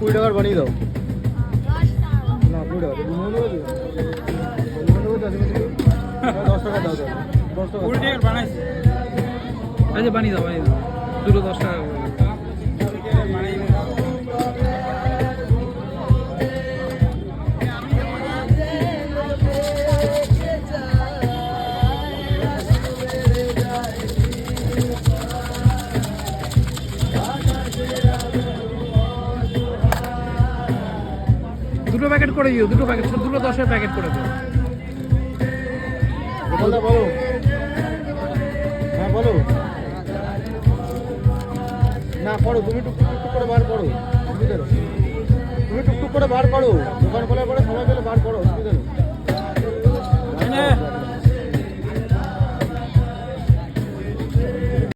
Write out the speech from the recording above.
20 টাকার বানিয়ে দাও না 20 টাকা দশ টাকা দাও 10 টাকা 20 টাকার বানাইছি। আচ্ছা বানিয়ে দাও দুটো 10 টাকা করে। দুটো প্যাকেট করে দিও, দুটো প্যাকেট, দুটো 10-এর প্যাকেট করে দিও। বলো হ্যাঁ বলো না করো তুমি টুকটুক করে বার করো অসুবিধা নেই তুমি টুকটুক করে বার করো দোকান খোলার পরে সময় পেলে বার করো অসুবিধা নেই